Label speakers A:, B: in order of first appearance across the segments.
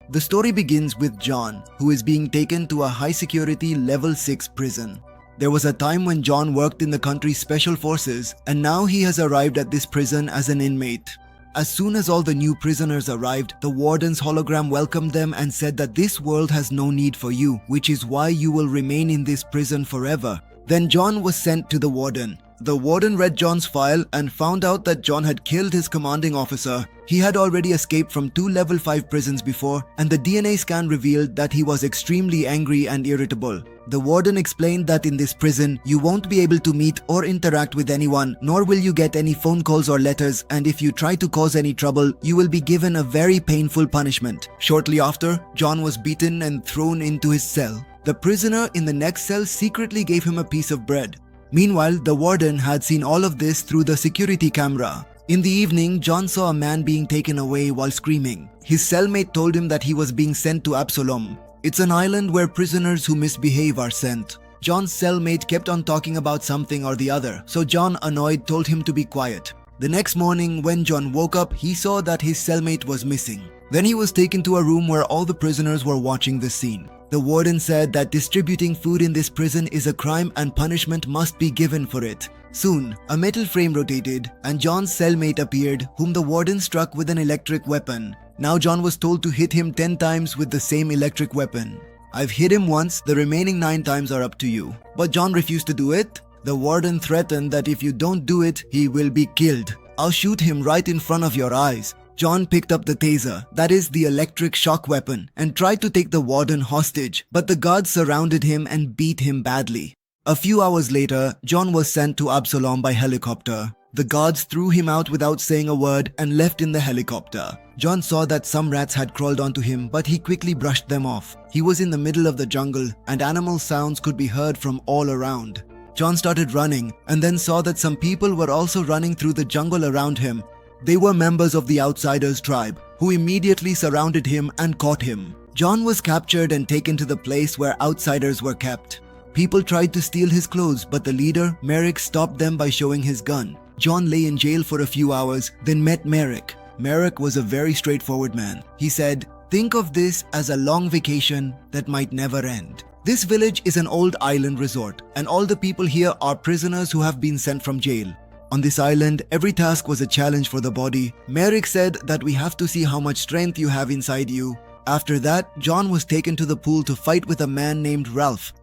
A: The story begins with John, who is being taken to a high-security Level 6 prison. There was a time when John worked in the country's special forces, and now he has arrived at this prison as an inmate. As soon as all the new prisoners arrived, the warden's hologram welcomed them and said that this world has no need for you, which is why you will remain in this prison forever. Then John was sent to the warden. The warden read John's file and found out that John had killed his commanding officer. He had already escaped from 2 level 5 prisons before, and the DNA scan revealed that he was extremely angry and irritable. The warden explained that in this prison, you won't be able to meet or interact with anyone, nor will you get any phone calls or letters, and if you try to cause any trouble, you will be given a very painful punishment. Shortly after, John was beaten and thrown into his cell. The prisoner in the next cell secretly gave him a piece of bread. Meanwhile, the warden had seen all of this through the security camera. In the evening, John saw a man being taken away while screaming. His cellmate told him that he was being sent to Absalom. It's an island where prisoners who misbehave are sent. John's cellmate kept on talking about something or the other, so John, annoyed, told him to be quiet. The next morning, when John woke up, he saw that his cellmate was missing. Then he was taken to a room where all the prisoners were watching the scene. The warden said that distributing food in this prison is a crime and punishment must be given for it. Soon, a metal frame rotated and John's cellmate appeared, whom the warden struck with an electric weapon. Now John was told to hit him 10 times with the same electric weapon. I've hit him once, the remaining 9 times are up to you. But John refused to do it. The warden threatened that if you don't do it, he will be killed. I'll shoot him right in front of your eyes. John picked up the taser, that is the electric shock weapon, and tried to take the warden hostage, but the guards surrounded him and beat him badly. A few hours later, John was sent to Absalom by helicopter. The guards threw him out without saying a word and left in the helicopter. John saw that some rats had crawled onto him, but he quickly brushed them off. He was in the middle of the jungle, and animal sounds could be heard from all around. John started running, and then saw that some people were also running through the jungle around him. They were members of the Outsiders tribe, who immediately surrounded him and caught him. John was captured and taken to the place where outsiders were kept. People tried to steal his clothes, but the leader, Merrick, stopped them by showing his gun. John lay in jail for a few hours, then met Merrick. Merrick was a very straightforward man. He said, "Think of this as a long vacation that might never end. This village is an old island resort, and all the people here are prisoners who have been sent from jail. On this island, every task was a challenge for the body. Merrick said that we have to see how much strength you have inside you." After that, John was taken to the pool to fight with a man named Ralph.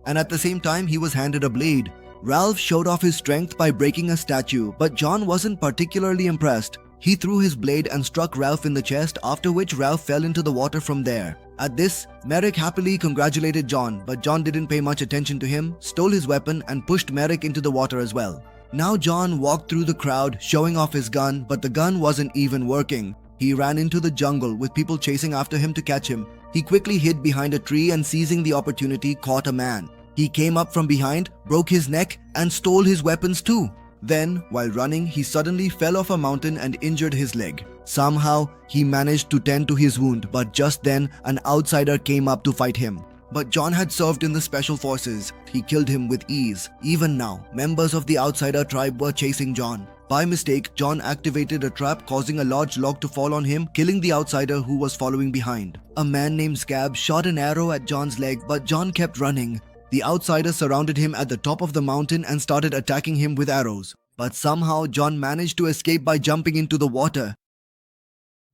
A: And at the same time, he was handed a blade. Ralph showed off his strength by breaking a statue, but John wasn't particularly impressed. He threw his blade and struck Ralph in the chest, after which Ralph fell into the water from there. At this, Merrick happily congratulated John, but John didn't pay much attention to him, stole his weapon and pushed Merrick into the water as well. Now John walked through the crowd showing off his gun, but the gun wasn't even working. He ran into the jungle with people chasing after him to catch him. He quickly hid behind a tree and, seizing the opportunity, caught a man. He came up from behind, broke his neck and stole his weapons too. Then, while running, he suddenly fell off a mountain and injured his leg. Somehow, he managed to tend to his wound, but just then, an outsider came up to fight him. But John had served in the special forces. He killed him with ease. Even now, members of the outsider tribe were chasing John. By mistake, John activated a trap, causing a large log to fall on him, killing the outsider who was following behind. A man named Scab shot an arrow at John's leg, but John kept running. The outsiders surrounded him at the top of the mountain and started attacking him with arrows. But somehow John managed to escape by jumping into the water.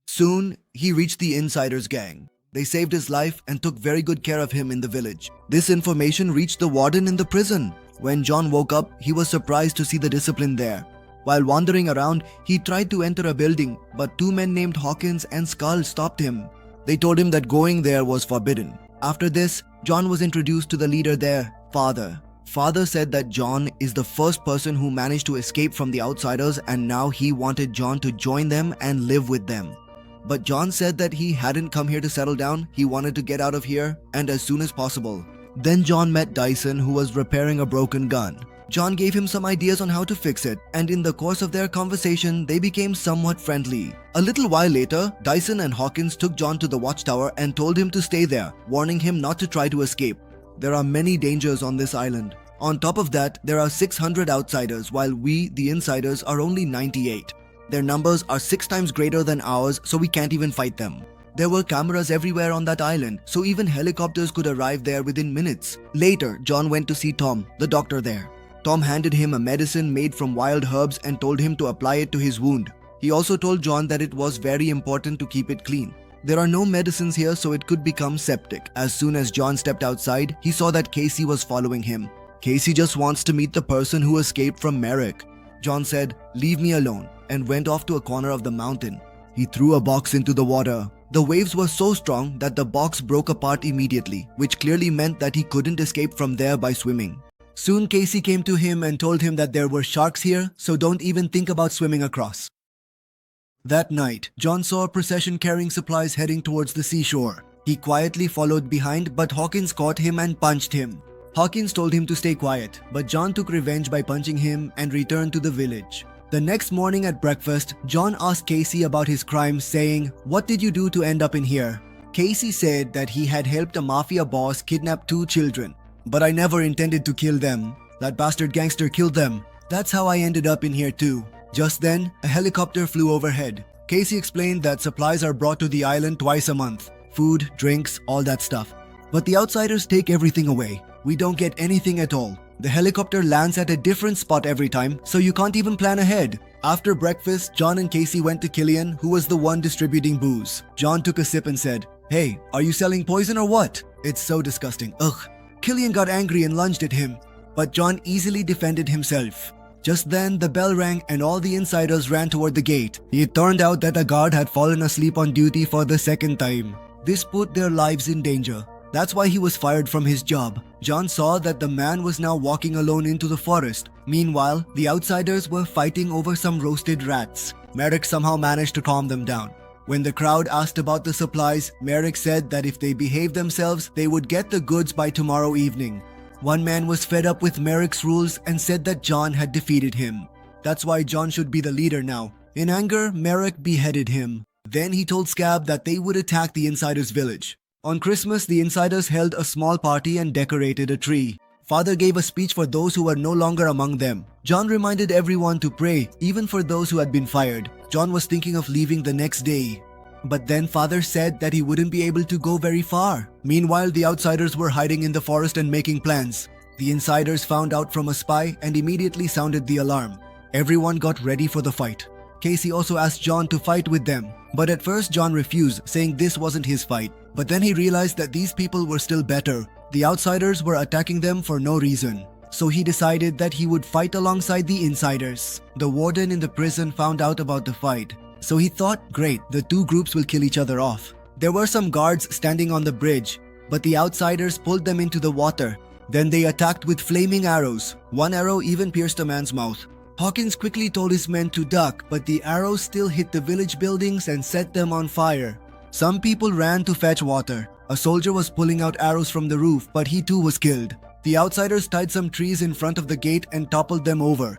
A: Soon, he reached the Insiders gang. They saved his life and took very good care of him in the village. This information reached the warden in the prison. When John woke up, he was surprised to see the discipline there. While wandering around, he tried to enter a building, but 2 men named Hawkins and Skull stopped him. They told him that going there was forbidden. After this, John was introduced to the leader there, Father. Father said that John is the first person who managed to escape from the outsiders, and now he wanted John to join them and live with them. But John said that he hadn't come here to settle down, he wanted to get out of here, and as soon as possible. Then John met Dyson, who was repairing a broken gun. John gave him some ideas on how to fix it, and in the course of their conversation, they became somewhat friendly. A little while later, Dyson and Hawkins took John to the watchtower and told him to stay there, warning him not to try to escape. There are many dangers on this island. On top of that, there are 600 outsiders, while we, the insiders, are only 98. Their numbers are 6 times greater than ours, so we can't even fight them. There were cameras everywhere on that island, so even helicopters could arrive there within minutes. Later, John went to see Tom, the doctor there. Tom handed him a medicine made from wild herbs and told him to apply it to his wound. He also told John that it was very important to keep it clean. There are no medicines here, so it could become septic. As soon as John stepped outside, he saw that Casey was following him. Casey just wants to meet the person who escaped from Merrick. John said, "Leave me alone," and went off to a corner of the mountain. He threw a box into the water. The waves were so strong that the box broke apart immediately, which clearly meant that he couldn't escape from there by swimming. Soon Casey came to him and told him that there were sharks here, so don't even think about swimming across. That night, John saw a procession carrying supplies heading towards the seashore. He quietly followed behind, but Hawkins caught him and punched him. Hawkins told him to stay quiet, but John took revenge by punching him and returned to the village. The next morning at breakfast, John asked Casey about his crime, saying, "What did you do to end up in here?" Casey said that he had helped a mafia boss kidnap 2 children. "But I never intended to kill them. That bastard gangster killed them. That's how I ended up in here too." Just then, a helicopter flew overhead. Casey explained that supplies are brought to the island twice a month. Food, drinks, all that stuff. But the outsiders take everything away. We don't get anything at all. The helicopter lands at a different spot every time, so you can't even plan ahead. After breakfast, John and Casey went to Killian, who was the one distributing booze. John took a sip and said, "Hey, are you selling poison or what? It's so disgusting. Ugh." Killian got angry and lunged at him, but John easily defended himself. Just then, the bell rang and all the insiders ran toward the gate. It turned out that a guard had fallen asleep on duty for the second time. This put their lives in danger. That's why he was fired from his job. John saw that the man was now walking alone into the forest. Meanwhile, the outsiders were fighting over some roasted rats. Merrick somehow managed to calm them down. When the crowd asked about the supplies, Merrick said that if they behaved themselves, they would get the goods by tomorrow evening. One man was fed up with Merrick's rules and said that John had defeated him. That's why John should be the leader now. In anger, Merrick beheaded him. Then he told Scab that they would attack the insiders' village. On Christmas, the insiders held a small party and decorated a tree. Father gave a speech for those who were no longer among them. John reminded everyone to pray, even for those who had been fired. John was thinking of leaving the next day. But then Father said that he wouldn't be able to go very far. Meanwhile, the outsiders were hiding in the forest and making plans. The insiders found out from a spy and immediately sounded the alarm. Everyone got ready for the fight. Casey also asked John to fight with them. But at first John refused, saying this wasn't his fight. But then he realized that these people were still better. The outsiders were attacking them for no reason. So he decided that he would fight alongside the insiders. The warden in the prison found out about the fight. So he thought, great, the 2 groups will kill each other off. There were some guards standing on the bridge, but the outsiders pulled them into the water. Then they attacked with flaming arrows. One arrow even pierced a man's mouth. Hawkins quickly told his men to duck, but the arrows still hit the village buildings and set them on fire. Some people ran to fetch water. A soldier was pulling out arrows from the roof, but he too was killed. The outsiders tied some trees in front of the gate and toppled them over.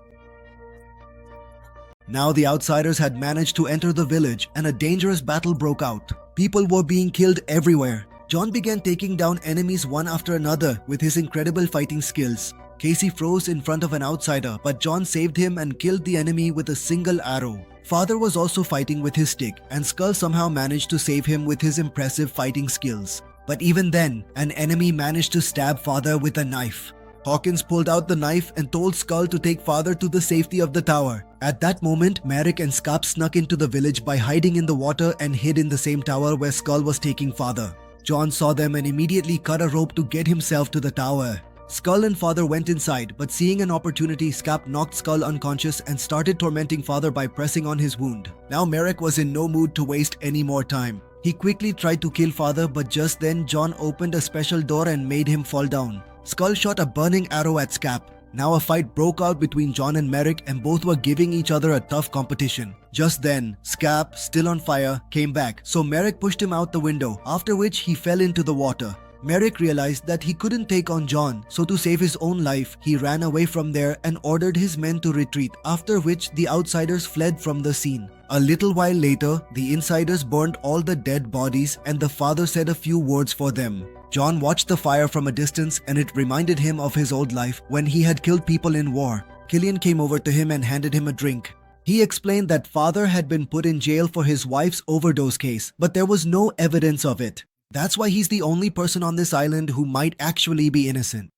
A: Now the outsiders had managed to enter the village and a dangerous battle broke out. People were being killed everywhere. John began taking down enemies one after another with his incredible fighting skills. Casey froze in front of an outsider, but John saved him and killed the enemy with a single arrow. Father was also fighting with his stick, and Skull somehow managed to save him with his impressive fighting skills. But even then, an enemy managed to stab Father with a knife. Hawkins pulled out the knife and told Skull to take Father to the safety of the tower. At that moment, Merrick and Scap snuck into the village by hiding in the water and hid in the same tower where Skull was taking Father. John saw them and immediately cut a rope to get himself to the tower. Skull and Father went inside, but seeing an opportunity, Scap knocked Skull unconscious and started tormenting Father by pressing on his wound. Now Merrick was in no mood to waste any more time. He quickly tried to kill Father, but just then John opened a special door and made him fall down. Skull shot a burning arrow at Scap. Now a fight broke out between John and Merrick and both were giving each other a tough competition. Just then, Scap, still on fire, came back, so Merrick pushed him out the window, after which he fell into the water. Merrick realized that he couldn't take on John, so to save his own life, he ran away from there and ordered his men to retreat, after which the outsiders fled from the scene. A little while later, the insiders burned all the dead bodies and the father said a few words for them. John watched the fire from a distance and it reminded him of his old life when he had killed people in war. Killian came over to him and handed him a drink. He explained that father had been put in jail for his wife's overdose case, but there was no evidence of it. That's why he's the only person on this island who might actually be innocent.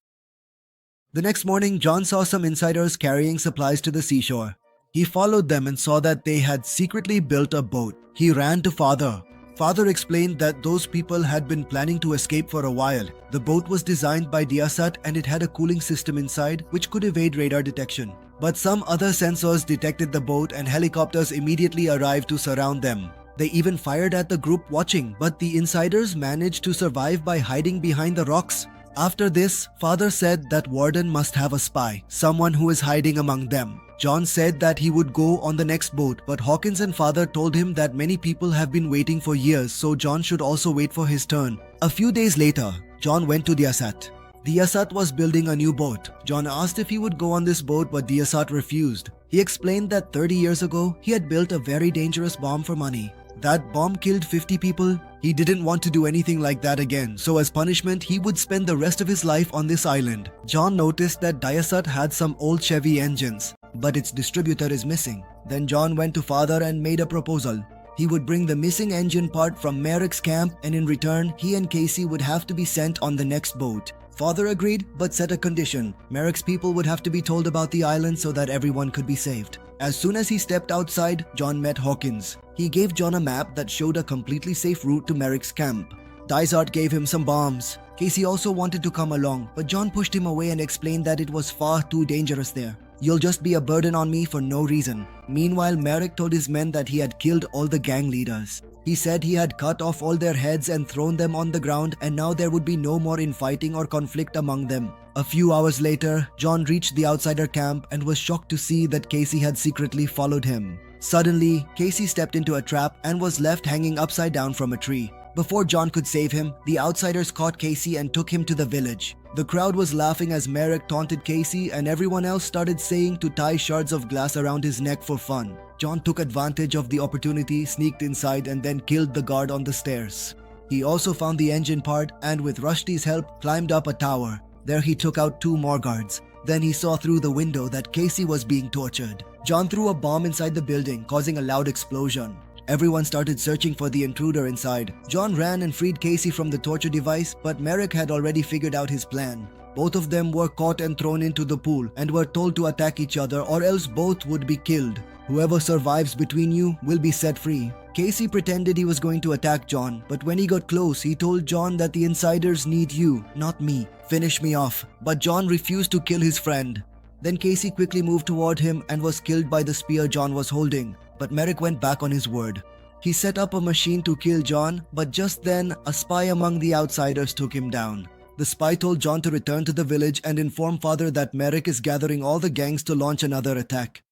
A: The next morning, John saw some insiders carrying supplies to the seashore. He followed them and saw that they had secretly built a boat. He ran to father. Father explained that those people had been planning to escape for a while. The boat was designed by Diasat and it had a cooling system inside which could evade radar detection. But some other sensors detected the boat and helicopters immediately arrived to surround them. They even fired at the group watching, but the insiders managed to survive by hiding behind the rocks. After this, father said that Warden must have a spy, someone who is hiding among them. John said that he would go on the next boat, but Hawkins and father told him that many people have been waiting for years, so John should also wait for his turn. A few days later, John went to Diasat. Diasat was building a new boat. John asked if he would go on this boat, but Diasat refused. He explained that 30 years ago, he had built a very dangerous bomb for money. That bomb killed 50 people. He didn't want to do anything like that again, so as punishment, he would spend the rest of his life on this island. John noticed that Diasat had some old Chevy engines, but its distributor is missing. Then John went to father and made a proposal. He would bring the missing engine part from Merrick's camp, and in return, he and Casey would have to be sent on the next boat. Father agreed, but set a condition. Merrick's people would have to be told about the island so that everyone could be saved. As soon as he stepped outside, John met Hawkins. He gave John a map that showed a completely safe route to Merrick's camp. Dysart gave him some bombs. Casey also wanted to come along, but John pushed him away and explained that it was far too dangerous there. You'll just be a burden on me for no reason. Meanwhile, Merrick told his men that he had killed all the gang leaders. He said he had cut off all their heads and thrown them on the ground, and now there would be no more infighting or conflict among them. A few hours later, John reached the outsider camp and was shocked to see that Casey had secretly followed him. Suddenly, Casey stepped into a trap and was left hanging upside down from a tree. Before John could save him, the outsiders caught Casey and took him to the village. The crowd was laughing as Merrick taunted Casey, and everyone else started saying to tie shards of glass around his neck for fun. John took advantage of the opportunity, sneaked inside, and then killed the guard on the stairs. He also found the engine part and with Rushdie's help climbed up a tower. There he took out 2 more guards. Then he saw through the window that Casey was being tortured. John threw a bomb inside the building, causing a loud explosion. Everyone started searching for the intruder inside. John ran and freed Casey from the torture device, but Merrick had already figured out his plan. Both of them were caught and thrown into the pool and were told to attack each other or else both would be killed. Whoever survives between you will be set free. Casey pretended he was going to attack John, but when he got close, he told John that the insiders need you, not me. Finish me off. But John refused to kill his friend. Then Casey quickly moved toward him and was killed by the spear John was holding. But Merrick went back on his word. He set up a machine to kill John, but just then, a spy among the outsiders took him down. The spy told John to return to the village and inform father that Merrick is gathering all the gangs to launch another attack.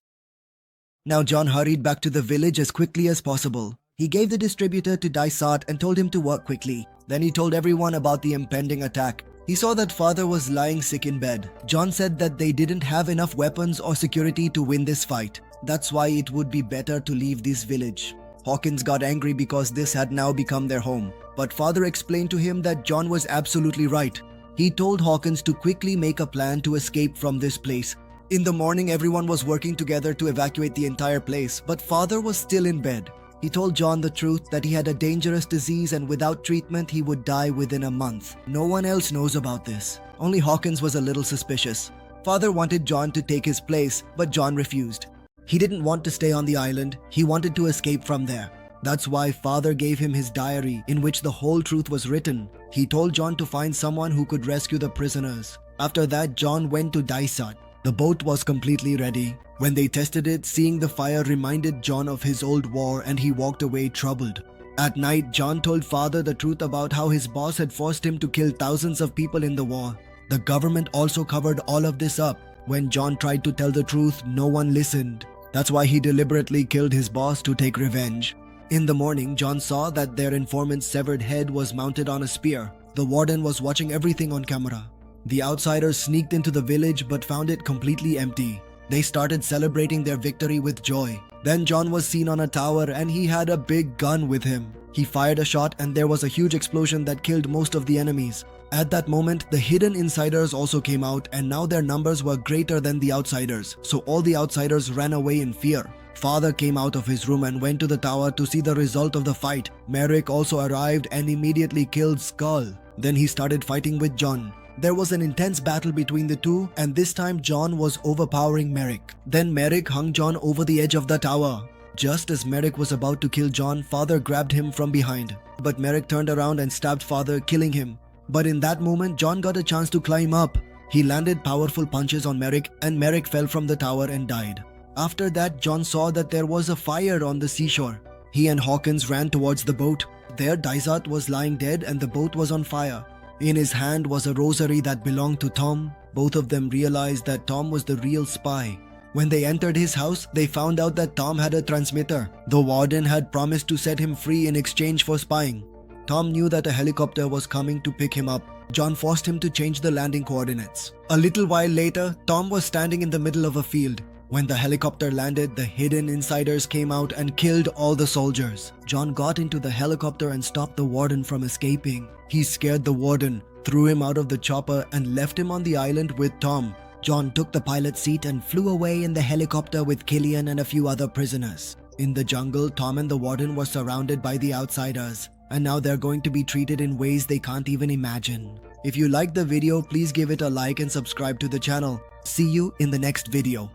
A: Now John hurried back to the village as quickly as possible. He gave the distributor to Dysart and told him to work quickly. Then he told everyone about the impending attack. He saw that father was lying sick in bed. John said that they didn't have enough weapons or security to win this fight. That's why it would be better to leave this village. Hawkins got angry because this had now become their home. But father explained to him that John was absolutely right. He told Hawkins to quickly make a plan to escape from this place. In the morning, everyone was working together to evacuate the entire place, but father was still in bed. He told John the truth that he had a dangerous disease and without treatment he would die within a month. No one else knows about this. Only Hawkins was a little suspicious. Father wanted John to take his place, but John refused. He didn't want to stay on the island. He wanted to escape from there. That's why father gave him his diary in which the whole truth was written. He told John to find someone who could rescue the prisoners. After that, John went to Dysart. The boat was completely ready. When they tested it, seeing the fire reminded John of his old war and he walked away troubled. At night, John told father the truth about how his boss had forced him to kill thousands of people in the war. The government also covered all of this up. When John tried to tell the truth, no one listened. That's why he deliberately killed his boss to take revenge. In the morning, John saw that their informant's severed head was mounted on a spear. The warden was watching everything on camera. The outsiders sneaked into the village but found it completely empty. They started celebrating their victory with joy. Then John was seen on a tower and he had a big gun with him. He fired a shot and there was a huge explosion that killed most of the enemies. At that moment, the hidden insiders also came out and now their numbers were greater than the outsiders, so all the outsiders ran away in fear. Father came out of his room and went to the tower to see the result of the fight. Merrick also arrived and immediately killed Skull. Then he started fighting with John. There was an intense battle between the two, and this time John was overpowering Merrick. Then Merrick hung John over the edge of the tower. Just as Merrick was about to kill John, Father grabbed him from behind. But Merrick turned around and stabbed Father, killing him. But in that moment, John got a chance to climb up. He landed powerful punches on Merrick, and Merrick fell from the tower and died. After that, John saw that there was a fire on the seashore. He and Hawkins ran towards the boat. There, Dysart was lying dead and the boat was on fire. In his hand was a rosary that belonged to Tom. Both of them realized that Tom was the real spy. When they entered his house, they found out that Tom had a transmitter. The warden had promised to set him free in exchange for spying. Tom knew that a helicopter was coming to pick him up. John forced him to change the landing coordinates. A little while later, Tom was standing in the middle of a field. When the helicopter landed, the hidden insiders came out and killed all the soldiers. John got into the helicopter and stopped the warden from escaping. He scared the warden, threw him out of the chopper and left him on the island with Tom. John took the pilot's seat and flew away in the helicopter with Killian and a few other prisoners. In the jungle, Tom and the warden were surrounded by the outsiders, and now they're going to be treated in ways they can't even imagine. If you liked the video, please give it a like and subscribe to the channel. See you in the next video.